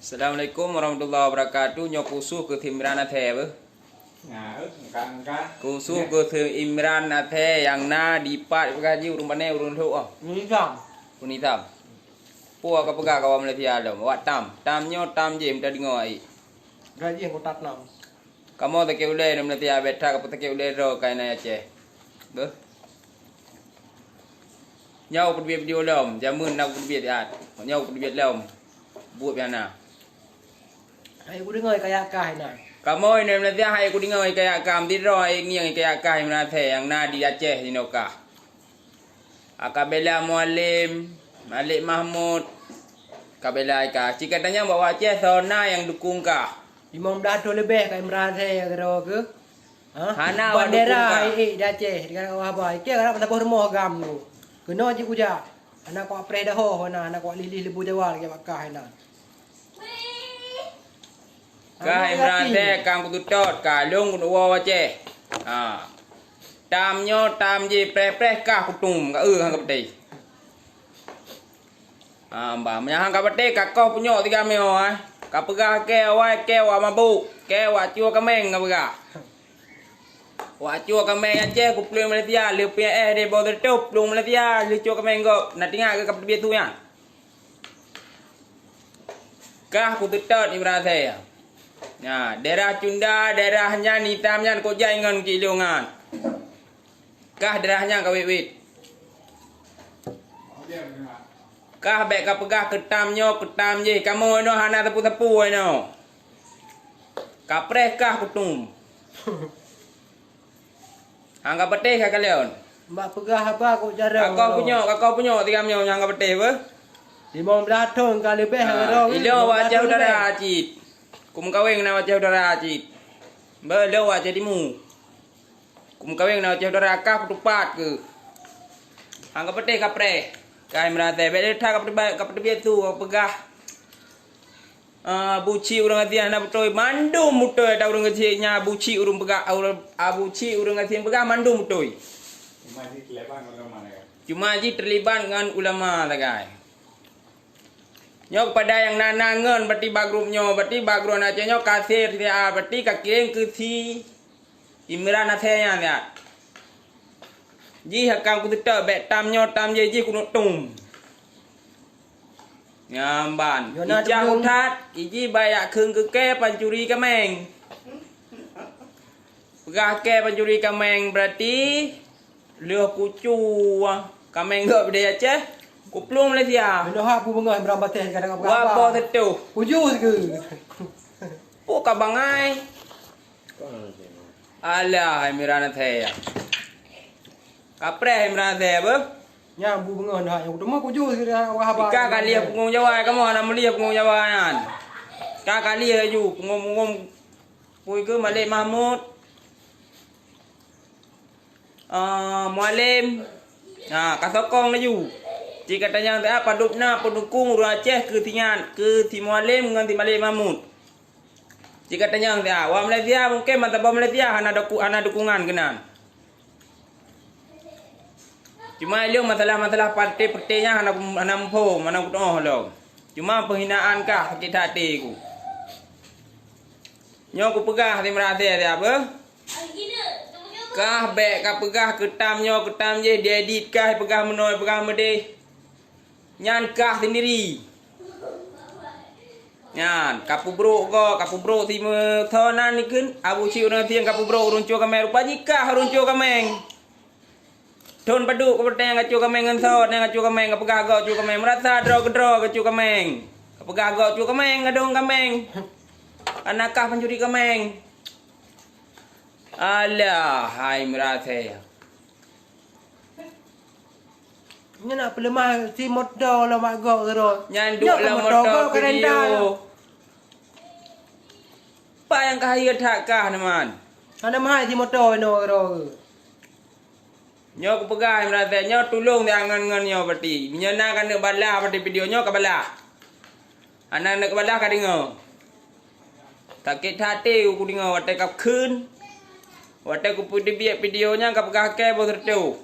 Assalamualaikum warahmatullahi wabarakatuh. Nyo kusuh ke Imran Athe ber. Kusuh ke Imran Athe yang na dipat gaji urun pane urun thu ah. Ni jam. Uni tam. Puak ka pega ka Malaysia lo. Wat tam. Tam nyo tam je mta dingo ai. Gaji yang kotak nam. Kamu tak ke ule nam Malaysia beta ka tak ke ule ro kai na Aceh. Ber. Nhau put video lom, jamun nak put video at. Nhau put video lom. Buat piana. Hai aku dengar kayak kah nak. Kamu ini Malaysia hai aku dengar kayak kam di roy ngiang kayak kah Imran Athe yang na di Aceh di Noka. Akabela Mualim, Malik Mahmud, Kabela Ika. Jika tanya bawa Aceh zona yang dukung kah? 15 lebih kat Imran Athe kira ke. Hana bandera ai di Aceh dengan apa? Kira nak patah rumah gam tu. Kena je kuja. Anak kau apre dah ho na, anak kau lilih lebu Jawa ke bakah na. Kah Imran Athe kang kututot kalung kuwa Aceh. Tam nyo tam je pre kah kutum ka hang ka peti. Mbah menyahang ka peti ka kau punyo 3 meo ka pegah ke awai ke wa mabuk, ke wa chua kameng ka pegah. Wa chua kameng Aceh ku plung Malaysia, le PS de bo tertup plung Malaysia, le chua kameng go na tinggal ke ka peti tu ya. Kah kututot Imran Athe. Nah, daerah Cunda, daerahnya nitamnya kau jangan kilungan. Kah daerahnya kau wit. Kah bek kau pegah ketam je. Kamu no hana tepu no. Kapres kah kutum. Angka pete kah kalian? Mbak pegah apa kau jarang. Kakau punya 3 mio angka pete apa? 15 tahun kali lebih kira. Ilo wajah udara acit. Kum kaweng na wajah udara acit. Belo wajah dimu. Kum kaweng na wajah udara kah kutupat ke. Angka pete kapre. Kai Imran Athe bele tha kapte tu pegah. Buci urang atian na betul mandu mutoi ta urang ati nya buci urang pegah buci urang ati pegah mandu mutoi. Cuma ji terlibat dengan ulama lah guys. Nyok pada yang nanangan berarti bagrum nyo berarti bagrum Aceh nyo kasir dia berarti kakiring ke si Imran Athe nya dia. Ji hakam ku tuta bet tam nyo tam je ji kunut tum. Nyamban. Ijah utat iji bayak keung ke pancuri kameng. Pegah ke pancuri kameng berarti leuh kucu kameng gak beda Aceh. Kuplung Malaysia. Benda hak pu bengah Imran Athe kadang apa. Wah tetu. Puju ke. Pu ka bangai. Alah Imran Athe ya. Kapre Imran Athe apa? Nya bu bengah dah yang utama puju ke apa. Ika kali pengung Jawa kamu ana melia pengung Jawa kan. Ka kali aju pengung pui ke Malik Mahmud. Mualim. Nah, kasokong laju. Jika tanya apa dupna pendukung urang Aceh ke tingan ke ti Mualim dengan ti Malik Mahmud. Jika tanya wa Malaysia mungkin mata Malaysia hana dukungan kenan. Cuma ilmu masalah partai-partainya hana mpo mana kutoh lo. Cuma penghinaan kah sakit hati ku. Nyo ku pegah Imran Athe dia apa? Kah bek kah pegah ketam je diedit kah pegah menoi pegah medeh. Nyan kah sendiri. Nyan kapu bro ti me thonan nikun abu ci urang tiang kapu bro runco kameng rupa jika runco kameng. Don padu ko perteng ngacu kameng ngenso nang ngacu kameng kapegah go cu kameng merasa dro ngacu kameng. Kapegah go cu kameng ngadong kameng. Anakah pencuri kameng. Alah hai Imran Athe. Nya nak pelemah si motor lah mak gok terus. Nyanduk lah motor video. Pak yang kahaya tak kah teman? Ada mahal si motor no terus. Nyo ku pegah Imran Athe nyo tulung dia ngan nyo berarti. Nyo nak kan bala berarti video nyo ka bala. Anak nak bala ka dengar. Sakit hati ku dengar watai kap keun. Watai ku putih biak videonya ka pegah ke bo tertu.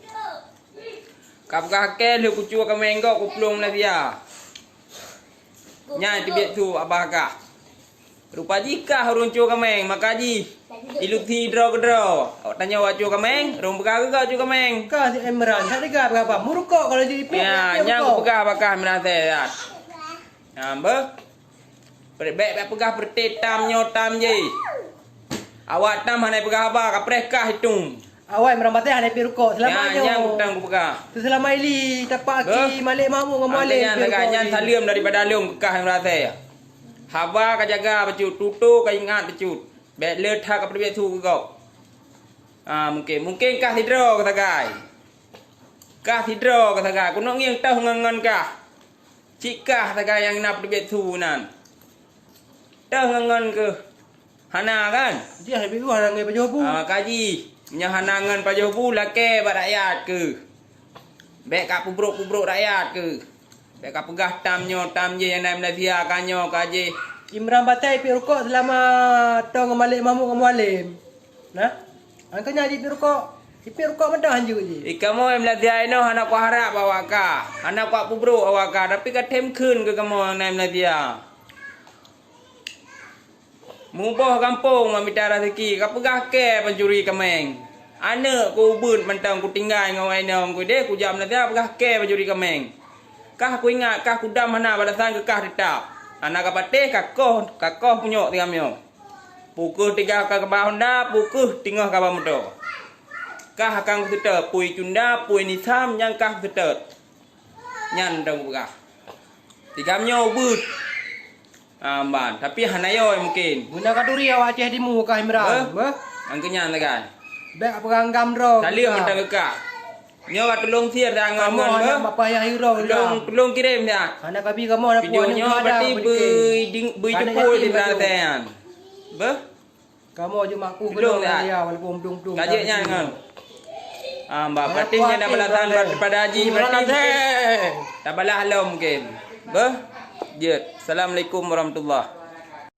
Kap kakek lu kucu ka menggo ku plung Malaysia. Nya tibet tu abah kak. Rupa jika runcu kameng makaji. Iluti draw draw. Tanya wacu kameng, rum pegah ke wacu kameng. Kah si Imran, tak dengar berapa. Murukok kalau jadi pihak. Ya, nya pegah bakah menate ya. Nambah. Bek pegah bertetam nyotam je. Awak tam hanai pegah abah kapreh kah hitung. Awak Imran bateh hanai pirukok selamanya. Ya, nya utang ku pegah. Tu selama ili tapak ki malik mamu ngam malik. Nya tegaknya salium daripada alung kekah menate ya. Haba ka jaga becut, tutu ka ingat becut. Bek le tha ka prebet tu kau. Mungkin kah tidro kata gai. Kah tidro kata gai. Kuno ngiang tahu ngangan kah. Cikah kata gai yang nak prebet tu nan. Tahu ngangan ke. Hana kan? Dia lebih luar ngai baju bu. Kaji. Nya hanangan pajau bu lake ba rakyat ke. Bek ka pubruk rakyat ke. Bek ka pegah tamnyo tam je yang nak Malaysia kanyo kaje. Imran batai pirukok selama tong ngam malik mamu ngam walim. Nah. Angkanya di pirukok. Di pirukok medah anju je. Kamu yang Malaysia ino anak ku harap awak ka. Anak ku pubruk awak ka tapi ka tem kun ke kamu yang nak Malaysia. Muboh kampung mamita rezeki ka pegah ke pencuri kameng. Anak ku ubun mentang ku tinggal ngawai nong ku de ku jam Malaysia pegah ke pencuri kameng. Kah aku ingat kah kudam mana balasan ke kah tetap. Anak kapate kakoh punyok tiga mio. Pukul 3 ke bawah Honda, pukul 3 ke bawah motor. Kah akan tetap pui cunda, pui nitam yang kah tetap. Nyan dong buka. Tiga mio but. Amban, tapi hanayo mungkin. Guna kaduri awak Aceh di mu kah Imran. Bah. Angkanya tekan. Bek peranggam ro. Tali mentang kekak. Nyo kat tolong tiar dah Kamu ngamon anak ba. bapa yang hero. Tolong kirim dah. Anak kabi kamu anak puan Videonya berarti bui jepul di perhatian. Ba? Kamu aja maku Belum belum dah. ya walaupun belum. Kajiknya kan. Mbak berarti dah balasan pada haji berarti. Tak balah halau mungkin. Ba? Jet. Assalamualaikum warahmatullahi